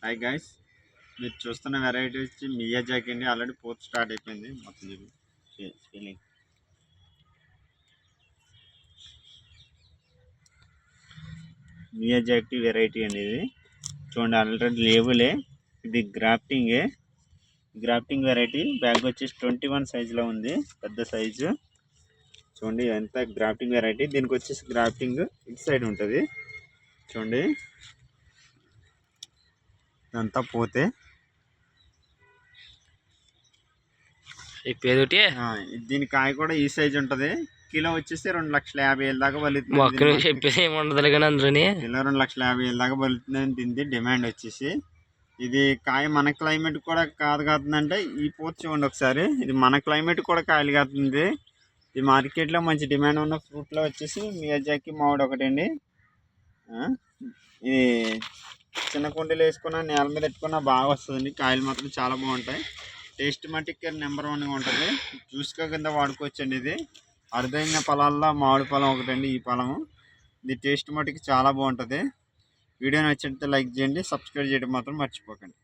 Hi guys, మీరు చూస్తున్న variety వచ్చి మియాజాకి అండి. ఆల్రెడీ పోత్ స్టార్ట్ అయిపోయింది. మొత్తం ఫీలింగ్ మియాజాకి వెరైటీ అండి. ఇది చూడండి, ఆల్రెడీ లేబులే. ఇది గ్రాఫ్టింగ్ వెరైటీ. బ్యాగ్ వచ్చేసి 21 సైజులో ఉంది, పెద్ద సైజు. చూడండి ఎంత గ్రాఫ్టింగ్ వెరైటీ. దీనికి వచ్చేసి గ్రాఫ్టింగ్ ఇటు సైడ్ ఉంటుంది. చూడండి ఇదంతా పోతే దీని కాయ కూడా ఈ సైజ్ ఉంటది. కిలో వచ్చేసి 2,50,000 దాకా పలుతుంది. కిలో 2,50,000 దాకా పలుతుందని దీనికి డిమాండ్ వచ్చేసి. ఇది కాయ మన క్లైమేట్ కూడా కాదుందంటే ఈ పోతు చూడండి ఒకసారి. ఇది మన క్లైమేట్ కూడా కాయలు కాస్తుంది. ఈ మార్కెట్లో మంచి డిమాండ్ ఉన్న ఫ్రూట్లో వచ్చేసి మియాజాకి మామిడి ఒకటండి. ఇది చిన్న కుండీలు వేసుకున్న నేల మీద పెట్టుకున్న బాగా వస్తుందండి. కాయలు మాత్రం చాలా బాగుంటాయి. టేస్ట్ మట్టికి నెంబర్ 1గా ఉంటుంది. జ్యూస్గా కింద వాడుకోవచ్చండి. ఇది అరుదైన ఫలాల్లో మామిడి ఫలం ఒకటండి ఈ ఫలము. ఇది టేస్ట్ మట్టికి చాలా బాగుంటుంది. వీడియో నచ్చితే లైక్ చేయండి, సబ్స్క్రైబ్ చేయడం మాత్రం మర్చిపోకండి.